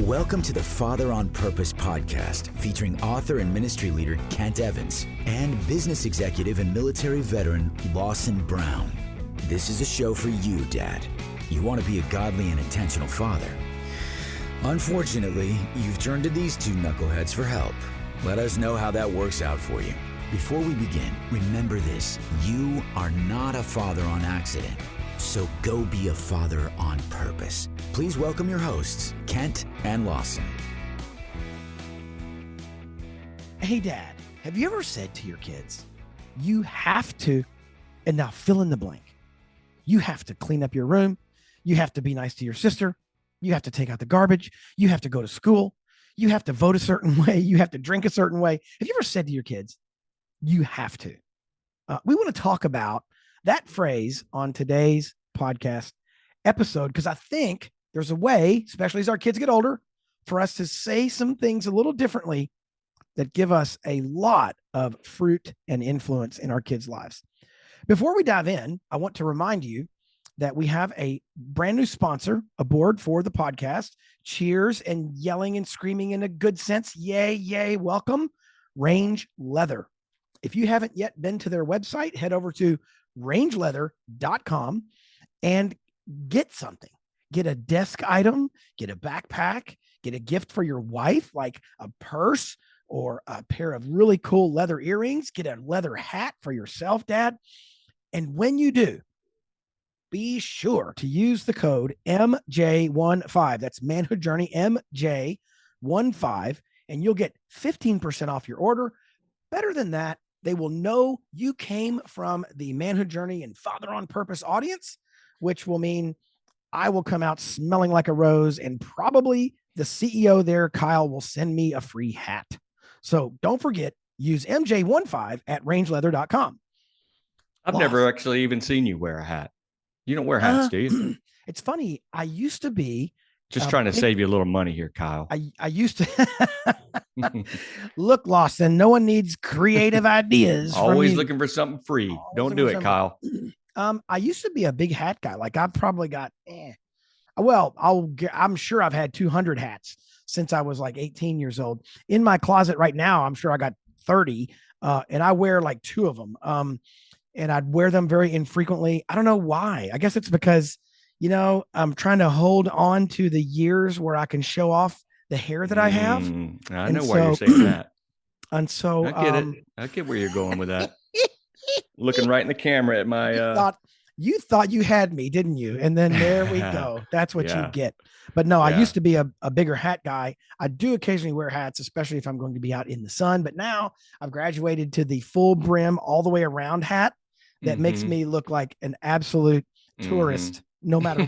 Welcome to the Father on Purpose podcast, featuring author and ministry leader Kent Evans and business executive and military veteran Lawson Brown. This is a show for you, Dad. You want to be a godly and intentional father. Unfortunately, you've turned to these two knuckleheads for help. Let us know how that works out for you. Before we begin, remember this: you are not a father on accident. So go be a father on purpose. Please welcome your hosts, Kent and Lawson. Hey, Dad, have you ever said to your kids, you have to, and now fill in the blank. You have to clean up your room. You have to be nice to your sister. You have to take out the garbage. You have to go to school. You have to vote a certain way. You have to drink a certain way. Have you ever said to your kids, you have to? We want to talk about that phrase on today's podcast episode, because I think there's a way, especially as our kids get older, for us to say some things a little differently that give us a lot of fruit and influence in our kids' lives. Before we dive in, I want to remind you that we have a brand new sponsor aboard for the podcast. Cheers and yelling and screaming in a good sense. Yay, yay, welcome. Range Leather. If you haven't yet been to their website, head over to rangeleather.com and get something. Get a desk item, get a backpack, get a gift for your wife, like a purse or a pair of really cool leather earrings, get a leather hat for yourself, Dad. And when you do, be sure to use the code MJ15. That's Manhood Journey MJ15, and you'll get 15% off your order. Better than that, they will know you came from the Manhood Journey and Father on Purpose audience, which will mean I will come out smelling like a rose, and probably the CEO there, Kyle, will send me a free hat. So don't forget, use MJ15 at rangeleather.com. I've never actually even seen you wear a hat. You don't wear hats, do you? It's funny. I used to be. Just trying to save you a little money here, Kyle. I used to. Look, Lawson, no one needs creative ideas. Always looking for something free. Don't do it, Kyle. I used to be a big hat guy. Like I've probably got, I'm sure I've had 200 hats since I was like 18 years old. In my closet right now, I'm sure I got 30, and I wear like 2 of them. And I'd wear them very infrequently. I don't know why. I guess it's because, I'm trying to hold on to the years where I can show off the hair that I have. I know why you're saying that. And so I get it. I get where you're going with that. Looking right in the camera at my you thought you had me, didn't you? And then there we go. That's what you get. But no, I used to be a bigger hat guy. I do occasionally wear hats, especially if I'm going to be out in the sun. But now I've graduated to the full brim all the way around hat that makes me look like an absolute tourist. No matter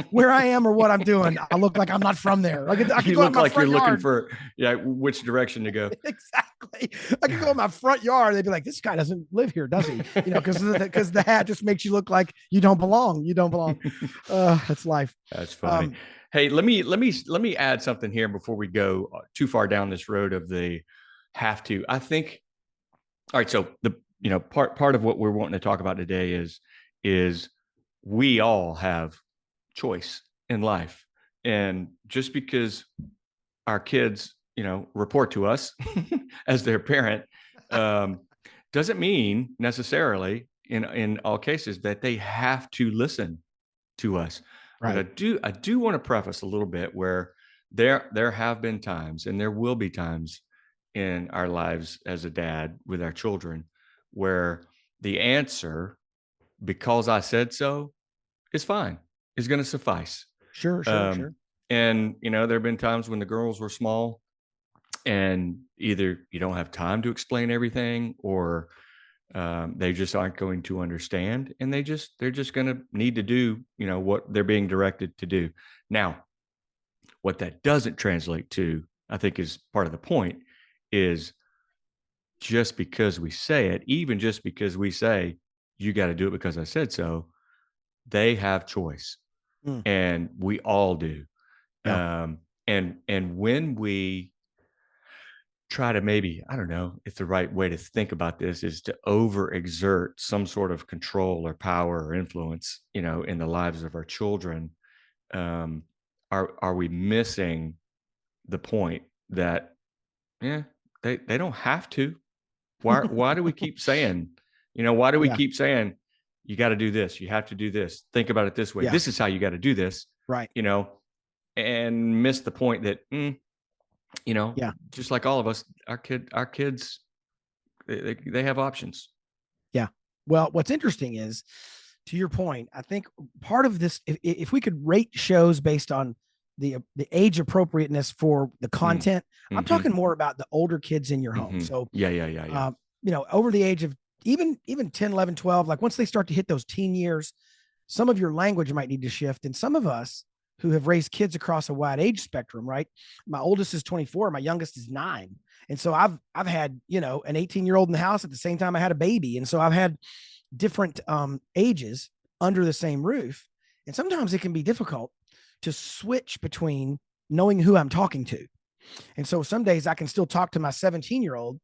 where I am or what I'm doing, I look like I'm not from there. I could you look like you're looking for which direction to go. Exactly. I could go in my front yard. They'd be like, "This guy doesn't live here, does he?" Because the hat just makes you look like you don't belong. You don't belong. That's life. That's funny. Hey, let me add something here before we go too far down this road of the have to. I think. All right. So the part of what we're wanting to talk about today is we all have choice in life. And just because our kids, report to us as their parent, doesn't mean necessarily in all cases that they have to listen to us. Right. But I do want to preface a little bit where there have been times, and there will be times in our lives as a dad with our children, where the answer, because I said so, is fine, is going to suffice. Sure. And, there have been times when the girls were small and either you don't have time to explain everything, or they just aren't going to understand. And they're just going to need to do, what they're being directed to do. Now, what that doesn't translate to, I think, is part of the point, is just because we say it, even just because we say, you got to do it because I said so, they have choice. And we all do. Yeah. And when we try to, maybe, I don't know if the right way to think about this is to overexert some sort of control or power or influence, in the lives of our children. are we missing the point that, yeah, they don't have to? Why do we keep saying, why do we Yeah. keep saying, you got to do this, you have to do this, think about it this way, Yeah. this is how you got to do this, Right. and miss the point that, Yeah. just like all of us, our kids, they have options. Yeah. Well, what's interesting is, to your point, I think part of this, if we could rate shows based on the age appropriateness for the content, I'm talking more about the older kids in your home. So yeah. Over the age of even 10, 11, 12, like once they start to hit those teen years, some of your language might need to shift. And some of us who have raised kids across a wide age spectrum, right? My oldest is 24, my youngest is 9. And so I've had, an 18-year-old in the house at the same time I had a baby. And so I've had different ages under the same roof. And sometimes it can be difficult to switch between knowing who I'm talking to. And so some days I can still talk to my 17-year-old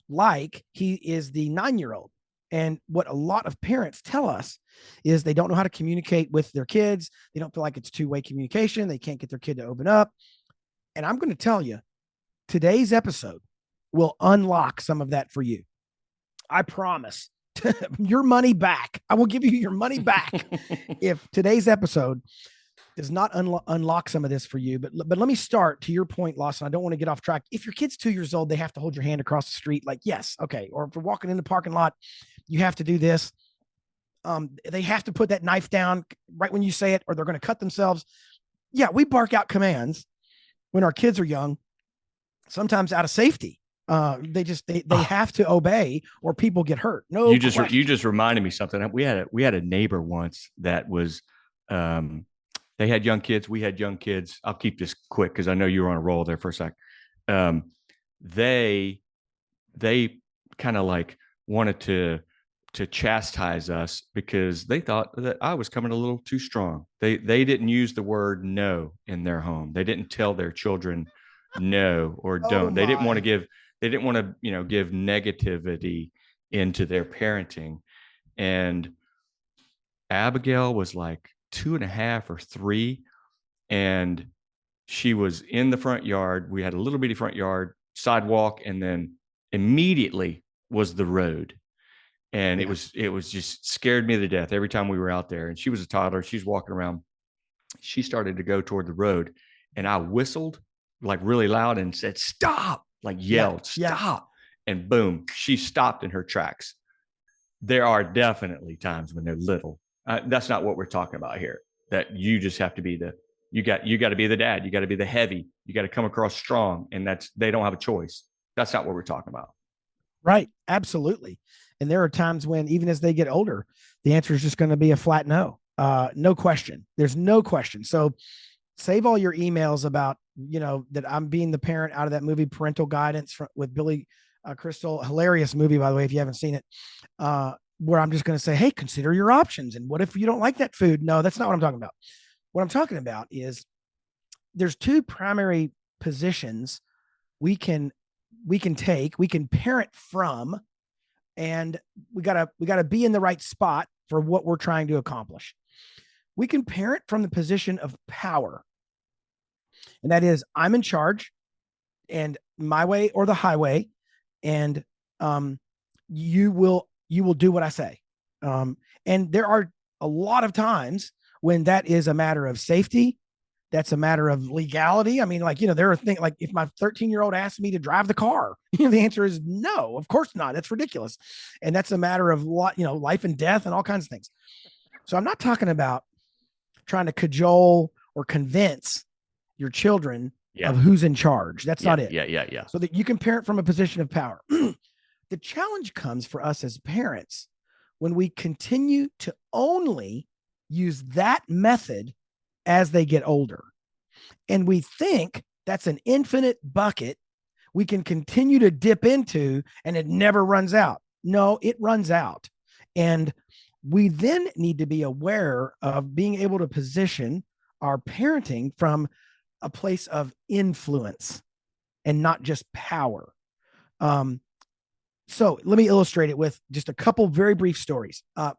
like he is the 9-year-old. And what a lot of parents tell us is they don't know how to communicate with their kids. They don't feel like it's two-way communication. They can't get their kid to open up. And I'm going to tell you, today's episode will unlock some of that for you. I promise. Your money back. I will give you your money back if today's episode does not unlock some of this for you. But let me start to your point, Lawson. I don't want to get off track. If your kid's 2 years old, they have to hold your hand across the street. Like, yes. Okay. Or if we're walking in the parking lot, you have to do this. They have to put that knife down right when you say it, or they're going to cut themselves. Yeah. We bark out commands when our kids are young, sometimes out of safety. They have to obey or people get hurt. No, you just reminded me something. We had a neighbor once that was, they had young kids. We had young kids. I'll keep this quick because I know you were on a roll there for a sec. They kind of like wanted to chastise us because they thought that I was coming a little too strong. They didn't use the word no in their home. They didn't tell their children no or don't. They didn't want to give give negativity into their parenting. And Abigail was like 2.5 or 3, and she was in the front yard. We had a little bitty front yard, sidewalk, and then immediately was the road. And it was just scared me to death every time we were out there. And she was a toddler. She's walking around. She started to go toward the road, and I whistled like really loud and said, "Stop!" Like yelled, "Stop!" And boom, she stopped in her tracks. There are definitely times when they're little. That's not what we're talking about here. That you just have to be you got to be the dad. You got to be the heavy. You got to come across strong, and they don't have a choice. That's not what we're talking about. Right. Absolutely. And there are times when, even as they get older, the answer is just going to be a flat no. No question. There's no question. So save all your emails about, that I'm being the parent out of that movie, Parental Guidance with Billy Crystal. Hilarious movie, by the way, if you haven't seen it, where I'm just going to say, hey, consider your options. And what if you don't like that food? No, that's not what I'm talking about. What I'm talking about is there's 2 primary positions we can take, we can parent from, and we gotta be in the right spot for what we're trying to accomplish. We can parent from the position of power. And that is, I'm in charge, and my way or the highway, and you will do what I say. And there are a lot of times when that is a matter of safety. That's a matter of legality. I mean, there are things like if my 13-year-old asks me to drive the car, the answer is no, of course not. That's ridiculous. And that's a matter of life and death and all kinds of things. So I'm not talking about trying to cajole or convince your children of who's in charge. That's not it. Yeah. So that you can parent from a position of power. The challenge comes for us as parents when we continue to only use that method as they get older. And we think that's an infinite bucket we can continue to dip into and it never runs out. No, it runs out. And we then need to be aware of being able to position our parenting from a place of influence and not just power. So let me illustrate it with just a couple very brief stories. I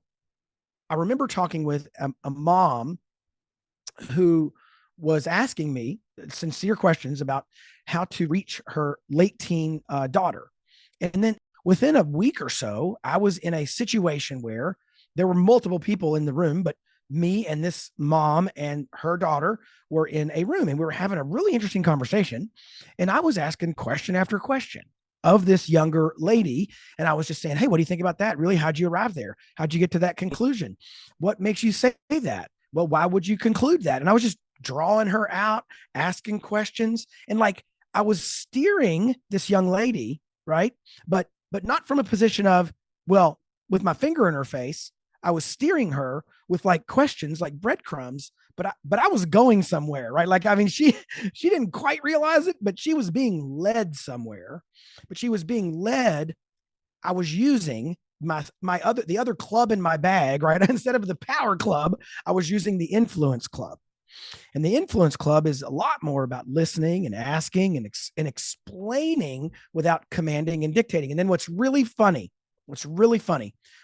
remember talking with a mom who was asking me sincere questions about how to reach her late teen daughter. And then within a week or so, I was in a situation where there were multiple people in the room, but me and this mom and her daughter were in a room, and we were having a really interesting conversation. And I was asking question after question of this younger lady. And I was just saying, hey, what do you think about that? Really, how'd you arrive there? How'd you get to that conclusion? What makes you say that? Well, why would you conclude that? And I was just drawing her out, asking questions. And like, I was steering this young lady, right? But not from a position of, well, with my finger in her face. I was steering her with like questions, like breadcrumbs, but I was going somewhere, right? Like, I mean, she didn't quite realize it, but she was being led somewhere. But she was being led. I was using the other club in my bag, right? Instead of the power club, I was using the influence club. And the influence club is a lot more about listening and asking and explaining without commanding and dictating. And then what's really funny,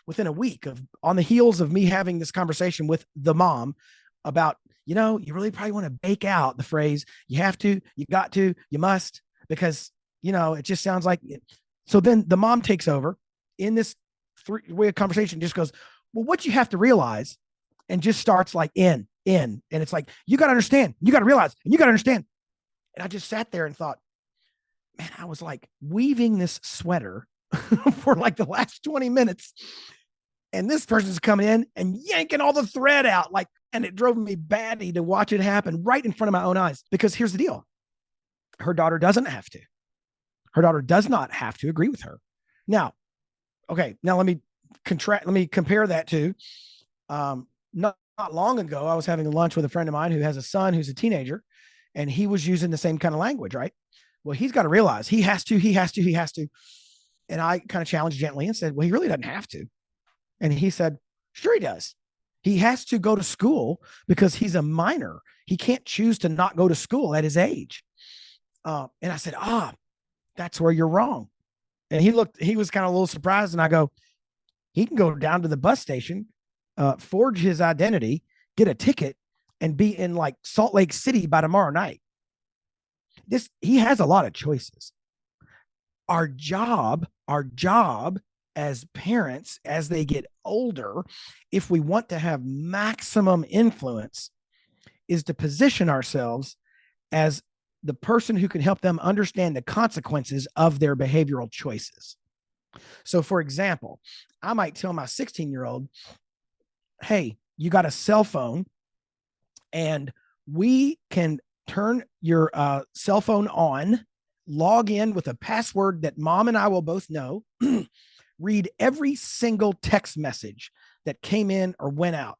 within a week of on the heels of me having this conversation with the mom about, you really probably want to bake out the phrase, you have to, you got to, you must, because, it just sounds like it. So then the mom takes over in this three-way conversation, just goes, well, what you have to realize, and just starts like in, and it's like, you got to understand, you got to realize, and you got to understand. And I just sat there and thought, man, I was like weaving this sweater for like the last 20 minutes. And this person's coming in and yanking all the thread out. And it drove me batty to watch it happen right in front of my own eyes. Because here's the deal. Her daughter doesn't have to. Her daughter does not have to agree with her. Now, let me compare that to, not long ago, I was having lunch with a friend of mine who has a son who's a teenager, and he was using the same kind of language, right? Well, he's got to realize he has to. And I kind of challenged gently and said, well, he really doesn't have to. And he said, sure he does. He has to go to school because he's a minor. He can't choose to not go to school at his age. And I said, that's where you're wrong. And he was kind of a little surprised. And I go, he can go down to the bus station, forge his identity, get a ticket, and be in like Salt Lake City by tomorrow night. He has a lot of choices. Our job as parents, as they get older, if we want to have maximum influence, is to position ourselves as the person who can help them understand the consequences of their behavioral choices. So, for example, I might tell my 16-year-old, hey, you got a cell phone, and we can turn your cell phone on, log in with a password that mom and I will both know, read every single text message that came in or went out.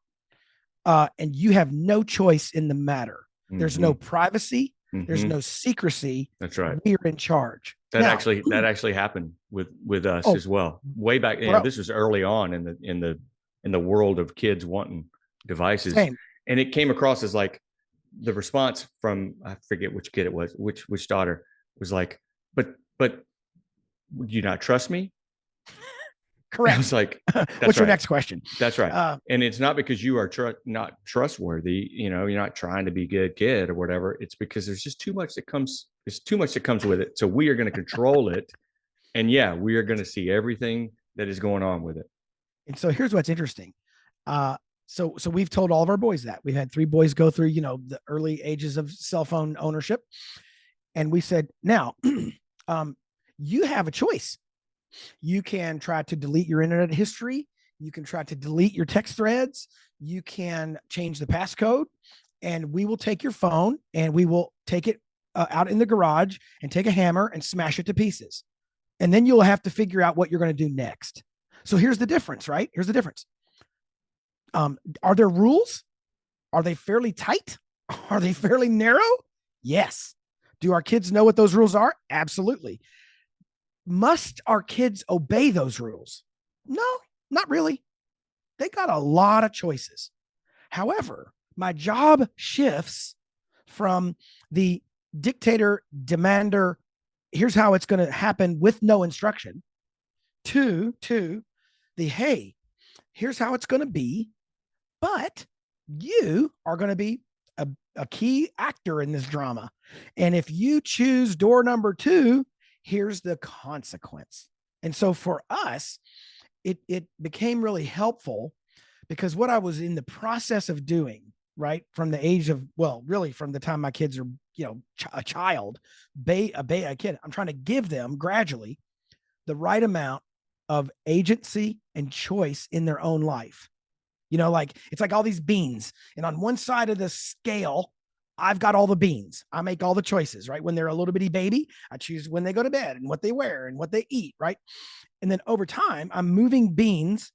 And you have no choice in the matter. Mm-hmm. There's no privacy. Mm-hmm. There's no secrecy. That's right. We're in charge. That actually happened with us as well. Way back, this was early on in the world of kids wanting devices. Same. And it came across as like the response from, I forget which kid it was, which daughter was like, but would you not trust me? Correct. I was like, what's your next question? That's right. And it's not because you are not trustworthy. You're not trying to be a good kid or whatever. It's because there's just too much that comes with it. So we are going to control it. And we are going to see everything that is going on with it. And so here's what's interesting. So we've told all of our boys that. We've had 3 boys go through, the early ages of cell phone ownership. And we said, now, you have a choice. You can try to delete your internet history. You can try to delete your text threads. You can change the passcode, and we will take your phone and we will take it out in the garage and take a hammer and smash it to pieces. And then you'll have to figure out what you're going to do next. So here's the difference, right? Here's the difference. Are there rules? Are they fairly tight? Are they fairly narrow? Yes. Do our kids know what those rules are? Absolutely. Must our kids obey those rules? No, not really. They got a lot of choices. However, my job shifts from the dictator, demander, here's how it's going to happen with no instruction, to the, hey, here's how it's going to be, but you are going to be a key actor in this drama. And if you choose door number 2, here's the consequence. And so for us, it became really helpful because what I was in the process of doing, right, from the age of, well, really from the time my kids are, a child, a kid, I'm trying to give them gradually the right amount of agency and choice in their own life. Like it's like all these beans, and on one side of the scale, I've got all the beans. I make all the choices, right? When they're a little bitty baby, I choose when they go to bed and what they wear and what they eat, right? And then over time, I'm moving beans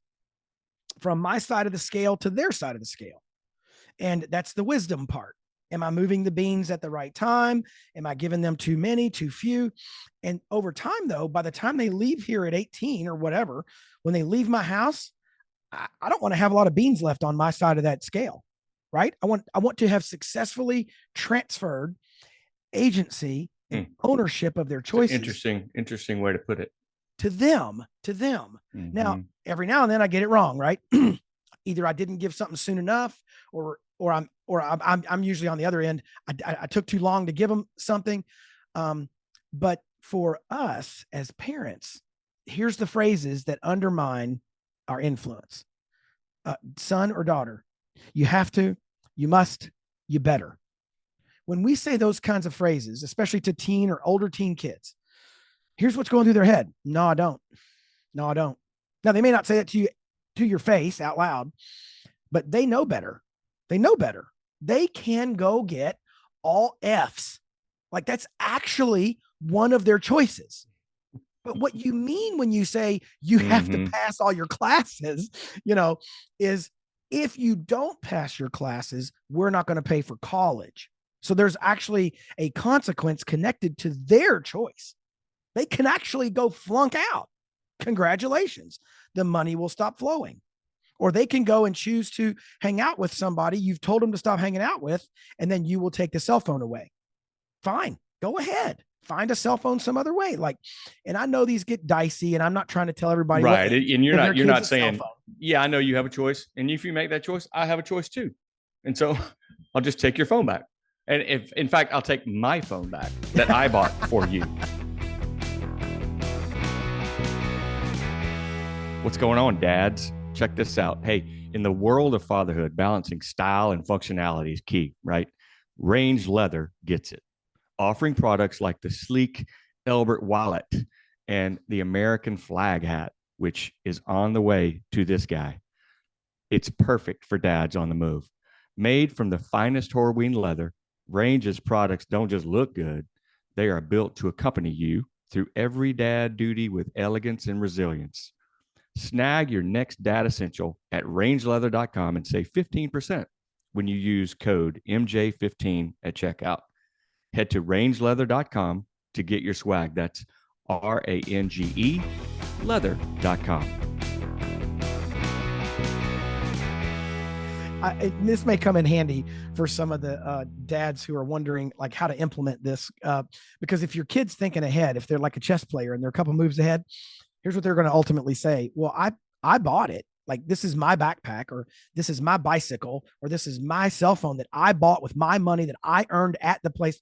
from my side of the scale to their side of the scale. And that's the wisdom part. Am I moving the beans at the right time? Am I giving them too many, too few? And over time, though, by the time they leave here at 18 or whatever, when they leave my house, I don't want to have a lot of beans left on my side of that scale, right? I want to have successfully transferred agency and ownership of their choices. Interesting way to put it. To them. Mm-hmm. Now, every now and then I get it wrong, right? Either I didn't give something soon enough, or I'm usually on the other end. I took too long to give them something. But for us as parents, here's the phrases that undermine our influence. Son or daughter, you have to, you must, you better. When we say those kinds of phrases, especially to teen or older teen kids, here's what's going through their head. No, I don't. Now, they may not say that to you, to your face out loud, but they know better. They can go get all F's. Like that's actually one of their choices. But what you mean when you say you have to pass all your classes, is if you don't pass your classes, we're not going to pay for college. So there's actually a consequence connected to their choice. They can actually go flunk out. Congratulations. The money will stop flowing. Or they can go and choose to hang out with somebody you've told them to stop hanging out with, and then you will take the cell phone away. Fine. Go ahead. Find a cell phone some other way. And I know these get dicey, and I'm not trying to tell everybody. Right. And you're not saying, yeah, I know you have a choice. And if you make that choice, I have a choice too. And so I'll just take your phone back. And if, in fact, I'll take my phone back that I bought for you. What's going on, dads? Check this out. Hey, in the world of fatherhood, balancing style and functionality is key, right? Range Leather gets it. Offering products like the sleek Elbert wallet and the American flag hat, which is on the way to this guy. It's perfect for dads on the move. Made from the finest Horween leather, Range's products don't just look good. They are built to accompany you through every dad duty with elegance and resilience. Snag your next dad essential at rangeleather.com and save 15% when you use code MJ15 at checkout. Head to rangeleather.com to get your swag. That's RANGE leather.com. This may come in handy for some of the dads who are wondering like how to implement this. Because if your kid's thinking ahead, if they're like a chess player and they're a couple moves ahead, here's what they're going to ultimately say. Well, I bought it. Like this is my backpack, or this is my bicycle, or this is my cell phone that I bought with my money that I earned at the place.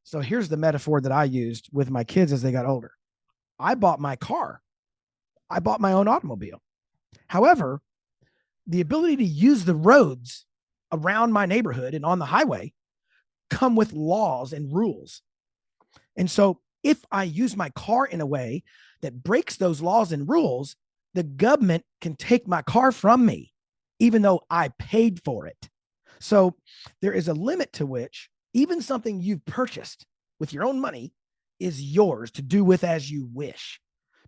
So here's the metaphor that I used with my kids as they got older. I bought my car. I bought my own automobile. However, the ability to use the roads around my neighborhood and on the highway come with laws and rules. And so if I use my car in a way that breaks those laws and rules, the government can take my car from me, even though I paid for it. So there is a limit to which even something you've purchased with your own money is yours to do with as you wish,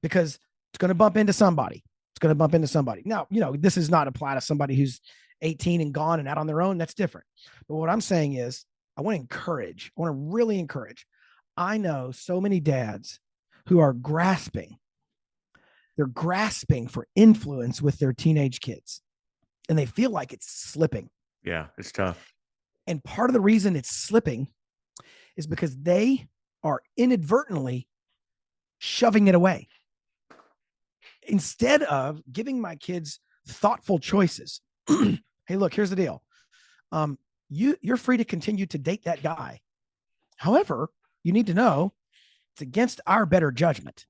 because it's going to bump into somebody. Now, this does not apply to somebody who's 18 and gone and out on their own. That's different. But what I'm saying is I want to really encourage. I know so many dads who are grasping. They're grasping for influence with their teenage kids, and they feel like it's slipping. Yeah, it's tough. And part of the reason it's slipping is because they are inadvertently shoving it away. Instead of giving my kids thoughtful choices. Hey, look, here's the deal. you're free to continue to date that guy. However, you need to know it's against our better judgment.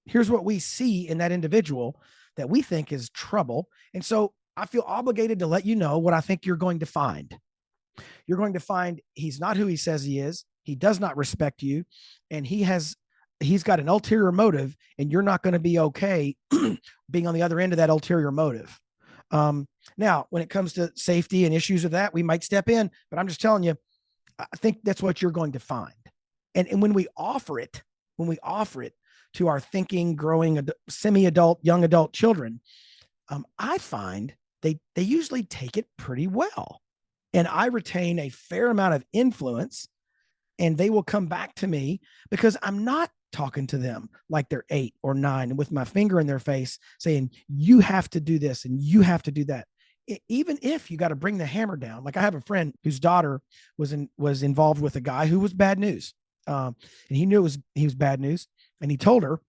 Here's what we see in that individual that we think is trouble. And so I feel obligated to let you know what I think you're going to find. You're going to find he's not who he says he is. He does not respect you. And he's got an ulterior motive, and you're not going to be okay being on the other end of that ulterior motive. Now, when it comes to safety and issues of that, we might step in, but I'm just telling you, I think that's what you're going to find. And when we offer it to our thinking, growing, semi-adult, young adult children, I find they usually take it pretty well. And I retain a fair amount of influence, and they will come back to me because I'm not talking to them like they're 8 or 9 and with my finger in their face saying, you have to do this and you have to do that. Even if you got to bring the hammer down. Like I have a friend whose daughter was involved with a guy who was bad news. And he knew he was bad news. And he told her,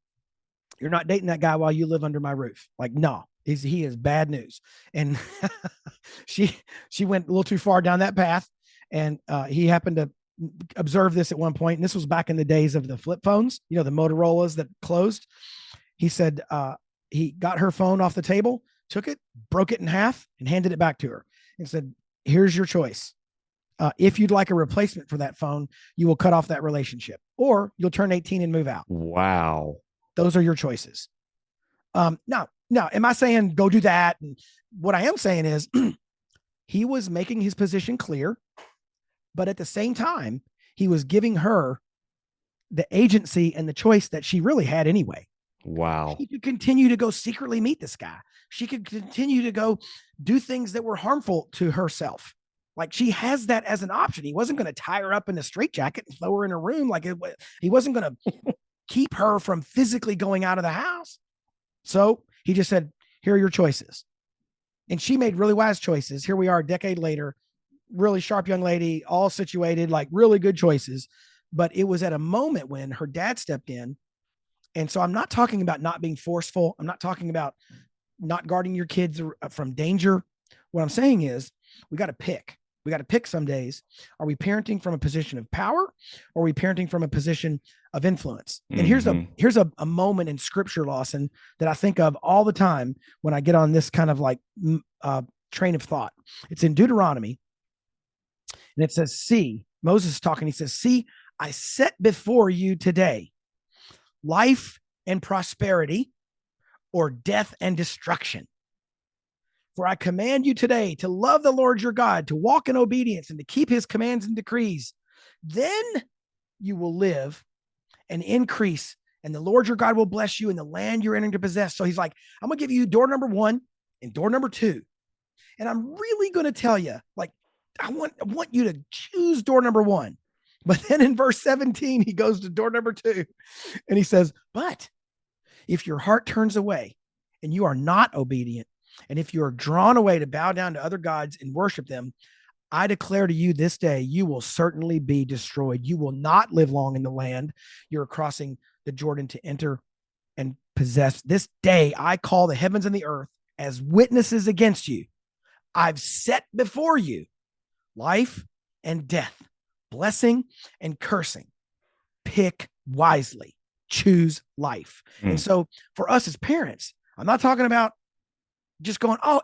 you're not dating that guy while you live under my roof. Like, no, he is bad news. And she went a little too far down that path. And he happened to observe this at one point. And this was back in the days of the flip phones, the Motorola's that closed. He said he got her phone off the table, took it, broke it in half, and handed it back to her and said, here's your choice. If you'd like a replacement for that phone, you will cut off that relationship, or you'll turn 18 and move out. Wow. Those are your choices. Now, am I saying go do that? And what I am saying is he was making his position clear, but at the same time, he was giving her the agency and the choice that she really had anyway. Wow. She could continue to go secretly meet this guy. She could continue to go do things that were harmful to herself. Like she has that as an option. He wasn't going to tie her up in a straitjacket and throw her in a room. He wasn't going to keep her from physically going out of the house. So he just said, here are your choices. And she made really wise choices. Here we are a decade later, really sharp young lady, all situated, like really good choices. But it was at a moment when her dad stepped in. And so I'm not talking about not being forceful. I'm not talking about not guarding your kids from danger. What I'm saying is we got to pick. We got to pick some days. Are we parenting from a position of power, or are we parenting from a position of influence? And here's a moment in scripture, Lawson, that I think of all the time when I get on this kind of like train of thought. It's in Deuteronomy, and it says, see, Moses is talking. He says, see, I set before you today life and prosperity, or death and destruction. For I command you today to love the Lord your God, to walk in obedience, and to keep his commands and decrees. Then you will live and increase, and the Lord your God will bless you in the land you're entering to possess. So he's like, I'm going to give you door number 1 and door number 2. And I'm really going to tell you, like, I want you to choose door number 1. But then in verse 17, he goes to door number 2 and he says, but if your heart turns away and you are not obedient, and if you are drawn away to bow down to other gods and worship them, I declare to you this day, you will certainly be destroyed. You will not live long in the land you're crossing the Jordan to enter and possess. This day, I call the heavens and the earth as witnesses against you. I've set before you life and death, blessing and cursing. Pick wisely, choose life. And so for us as parents, I'm not talking about just going, oh,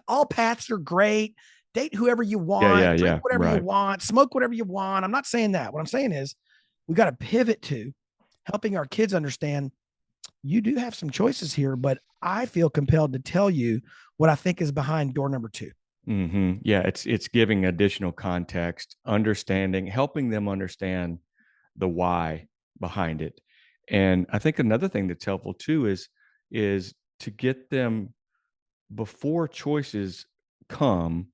all paths are great. Date whoever you want, drink whatever you want, smoke whatever you want. I'm not saying that. What I'm saying is we got to pivot to helping our kids understand you do have some choices here, but I feel compelled to tell you what I think is behind door number 2. Mm-hmm. Yeah, it's giving additional context, understanding, helping them understand the why behind it. And I think another thing that's helpful too is to get them, before choices come,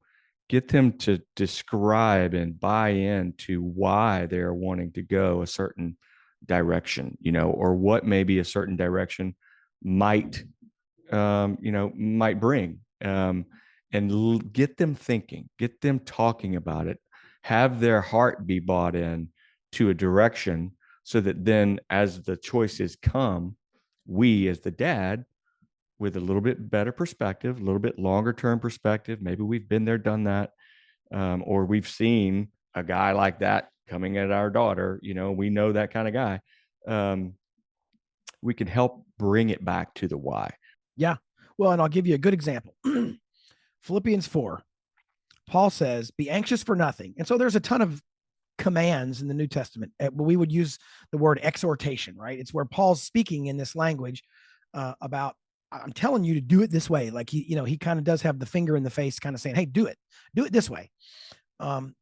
get them to describe and buy into why they're wanting to go a certain direction, or what maybe a certain direction might bring, and get them thinking, get them talking about it, have their heart be bought in to a direction, so that then as the choices come, we as the dad, with a little bit better perspective, a little bit longer term perspective, maybe we've been there, done that, or we've seen a guy like that coming at our daughter, we know that kind of guy. We can help bring it back to the why. Yeah. Well, and I'll give you a good example. Philippians 4, Paul says, be anxious for nothing. And so there's a ton of commands in the New Testament. We would use the word exhortation, right? It's where Paul's speaking in this language about, I'm telling you to do it this way. Like he kind of does have the finger in the face, kind of saying, hey, do it this way. And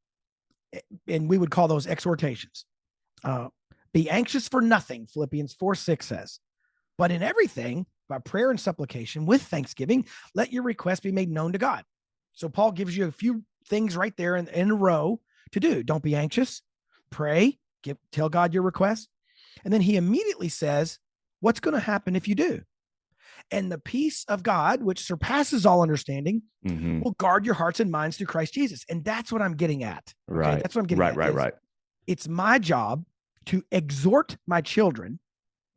we would call those exhortations. Be anxious for nothing, Philippians 4:6 says, but in everything, by prayer and supplication with thanksgiving, let your requests be made known to God. So Paul gives you a few things right there in a row to do. Don't be anxious, pray, tell God your request. And then he immediately says, what's going to happen if you do? And the peace of God, which surpasses all understanding, will guard your hearts and minds through Christ Jesus. And that's what I'm getting at. Okay? Right. That's what I'm getting at. Right. It's my job to exhort my children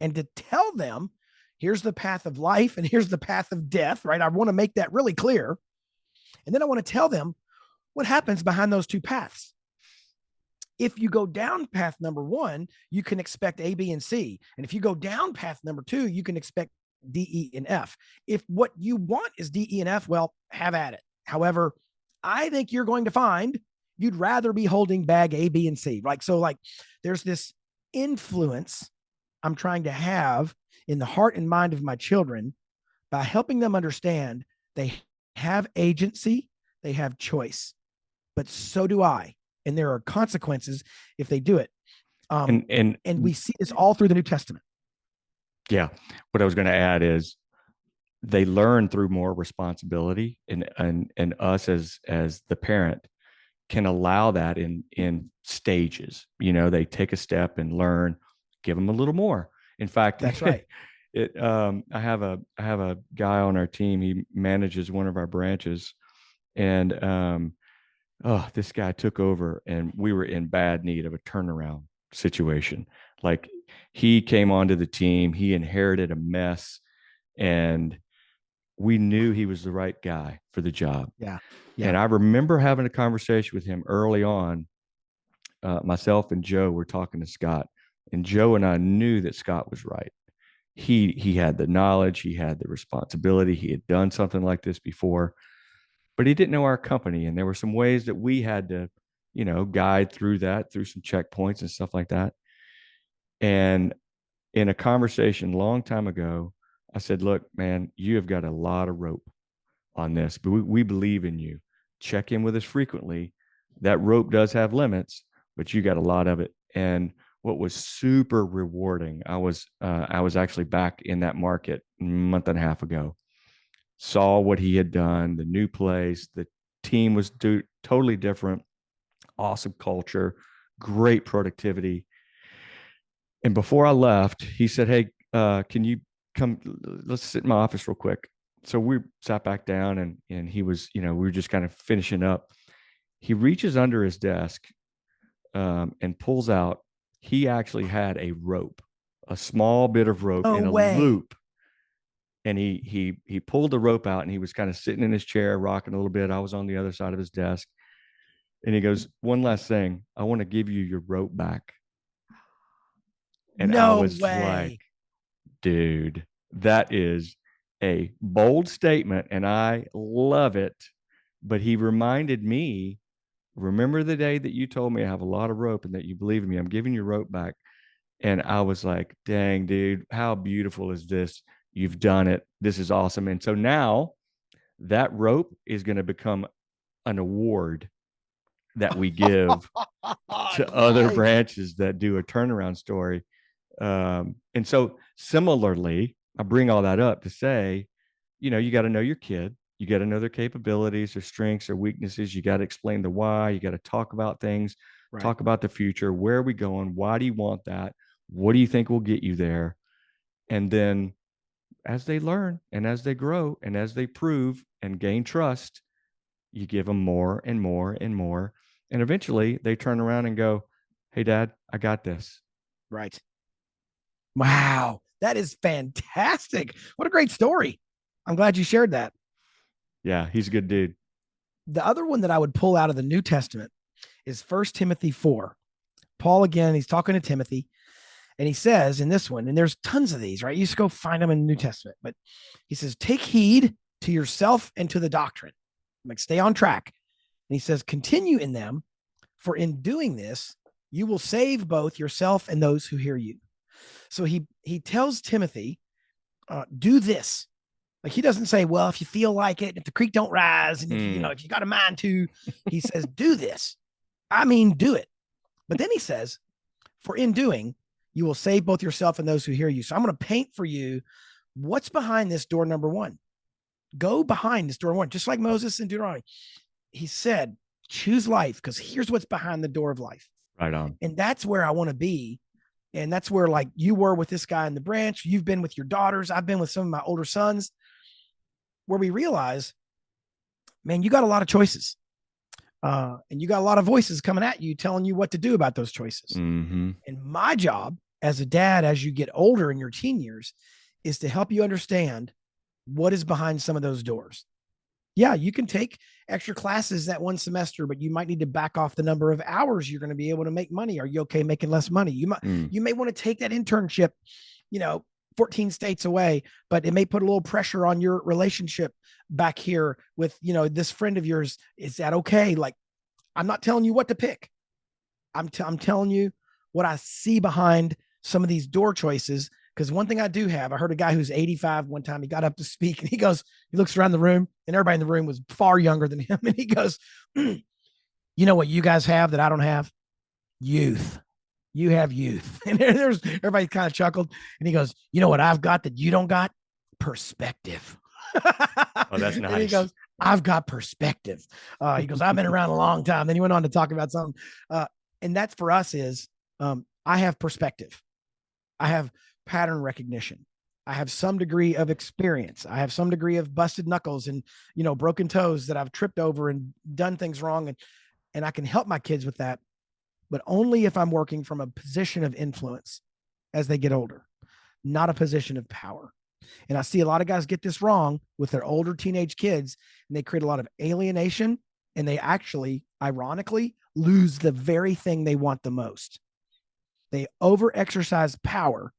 and to tell them, here's the path of life and here's the path of death, right? I want to make that really clear. And then I want to tell them what happens behind those two paths. If you go down path number 1, you can expect A, B, and C. And if you go down path number 2, you can expect D, E, and F. If what you want is D, E, and F, well, have at it. However, I think you're going to find you'd rather be holding bag A, B, and C. So there's this influence I'm trying to have in the heart and mind of my children by helping them understand they have agency, they have choice, but so do I. And there are consequences if they do it. And we see this all through the New Testament. Yeah. What I was going to add is they learn through more responsibility, and us as the parent can allow that in stages. They take a step and learn, give them a little more. In fact, that's right. I have a guy on our team. He manages one of our branches, and this guy took over, and we were in bad need of a turnaround situation. Like, he came onto the team, he inherited a mess, and we knew he was the right guy for the job. Yeah. And I remember having a conversation with him early on. Myself and Joe were talking to Scott, and Joe and I knew that Scott was right. He had the knowledge, he had the responsibility, he had done something like this before, but he didn't know our company. And there were some ways that we had to, guide through some checkpoints and stuff like that. And in a conversation a long time ago, I said, look, man, you have got a lot of rope on this, but we believe in you. Check in with us frequently. That rope does have limits, but you got a lot of it. And what was super rewarding, I was actually back in that market a month and a half ago, saw what he had done, the new place, the team was totally different, awesome culture, great productivity. And before I left, he said, hey, can you come, let's sit in my office real quick. So we sat back down, and he was, we were just kind of finishing up. He reaches under his desk and pulls out, he actually had a rope, a small bit of rope in a loop. And he pulled the rope out, and he was kind of sitting in his chair, rocking a little bit. I was on the other side of his desk. And he goes, one last thing, I want to give you your rope back. And I was like, dude, that is a bold statement, and I love it. But he reminded me, remember the day that you told me I have a lot of rope and that you believe in me, I'm giving your rope back. And I was like, dang, dude, how beautiful is this? You've done it. This is awesome. And so now that rope is going to become an award that we give to other branches that do a turnaround story. And so similarly, I bring all that up to say, you got to know your kid. You got to know their capabilities, their strengths, their weaknesses. You got to explain the why. You got to talk about things, talk about the future. Where are we going? Why do you want that? What do you think will get you there? And then as they learn and as they grow and as they prove and gain trust, you give them more and more and more. And eventually they turn around and go, hey, Dad, I got this. Right. Wow. That is fantastic. What a great story. I'm glad you shared that. Yeah, he's a good dude. The other one that I would pull out of the New Testament is 1 Timothy 4. Paul, again, he's talking to Timothy, and he says in this one, and there's tons of these, right? You just go find them in the New Testament, but he says, take heed to yourself and to the doctrine. Like, stay on track. And he says, continue in them, for in doing this, you will save both yourself and those who hear you. So he tells Timothy, do this. Like, he doesn't say, well, if you feel like it, if the creek don't rise, and if you got a mind to, he says, do this. I mean, do it. But then he says, for in doing, you will save both yourself and those who hear you. So I'm going to paint for you what's behind this door number one. Go behind this door one, just like Moses in Deuteronomy. He said, choose life, because here's what's behind the door of life. Right on. And that's where I want to be. And that's where, like, you were with this guy in the branch. You've been with your daughters. I've been with some of my older sons, where we realize, man, you got a lot of choices. And you got a lot of voices coming at you, telling you what to do about those choices. Mm-hmm. And my job as a dad, as you get older in your teen years, is to help you understand what is behind some of those doors. Yeah, you can take extra classes that one semester, but you might need to back off the number of hours you're going to be able to make money. Are you okay making less money? You may want to take that internship, 14 states away, but it may put a little pressure on your relationship back here with, this friend of yours. Is that okay? Like, I'm not telling you what to pick. I'm telling you what I see behind some of these door choices. Because one thing I do have, I heard a guy who's 85 one time, he got up to speak, and he looks around the room, and everybody in the room was far younger than him. And he goes, you know what you guys have that I don't have? Youth. You have youth. And there's everybody kind of chuckled. And he goes, you know what I've got that you don't got? Perspective. Oh, that's nice. And he goes, I've got perspective. He goes, I've been around a long time. Then he went on to talk about something. And that's for us is, I have perspective. I have pattern recognition. I have some degree of experience. I have some degree of busted knuckles and, broken toes that I've tripped over and done things wrong. And I can help my kids with that, but only if I'm working from a position of influence as they get older, not a position of power. And I see a lot of guys get this wrong with their older teenage kids, and they create a lot of alienation, and they actually, ironically, lose the very thing they want the most. They over-exercise power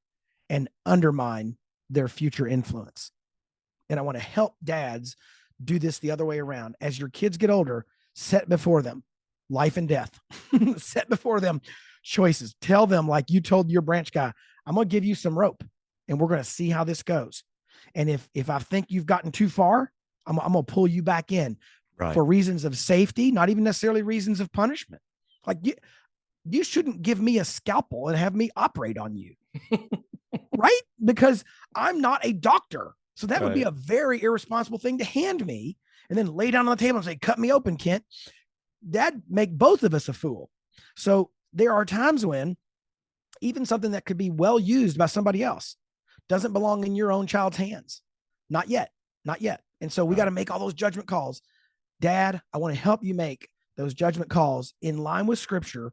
and undermine their future influence. And I want to help dads do this the other way around. As your kids get older, set before them life and death. Set before them choices. Tell them, like you told your branch guy, I'm going to give you some rope, and we're going to see how this goes. And if I think you've gotten too far, I'm going to pull you back in for reasons of safety, not even necessarily reasons of punishment. Like, you shouldn't give me a scalpel and have me operate on you. Right? Because I'm not a doctor. So that would be a very irresponsible thing to hand me and then lay down on the table and say, cut me open, Kent. That'd make both of us a fool. So there are times when even something that could be well used by somebody else doesn't belong in your own child's hands. Not yet. Not yet. And so we got to make all those judgment calls. Dad, I want to help you make those judgment calls in line with Scripture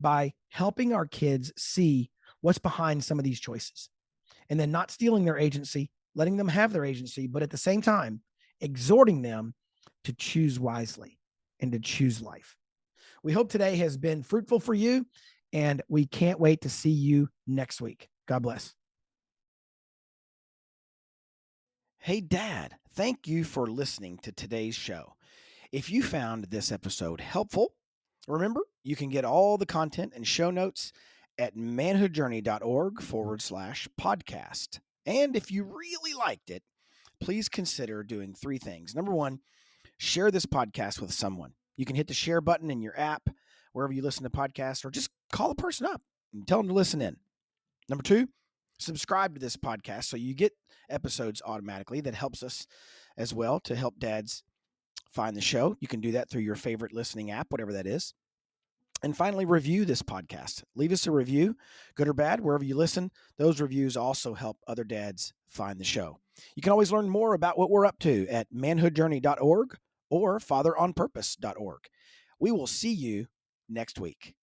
by helping our kids see what's behind some of these choices, and then not stealing their agency, letting them have their agency, but at the same time, exhorting them to choose wisely and to choose life. We hope today has been fruitful for you, and we can't wait to see you next week. God bless. Hey, Dad, thank you for listening to today's show. If you found this episode helpful, remember, you can get all the content and show notes at manhoodjourney.org/podcast. And if you really liked it, please consider doing 3 things. Number 1, share this podcast with someone. You can hit the share button in your app, wherever you listen to podcasts, or just call a person up and tell them to listen in. Number 2, subscribe to this podcast so you get episodes automatically. That helps us as well to help dads find the show. You can do that through your favorite listening app, whatever that is. And finally, review this podcast. Leave us a review, good or bad, wherever you listen. Those reviews also help other dads find the show. You can always learn more about what we're up to at manhoodjourney.org or fatheronpurpose.org. We will see you next week.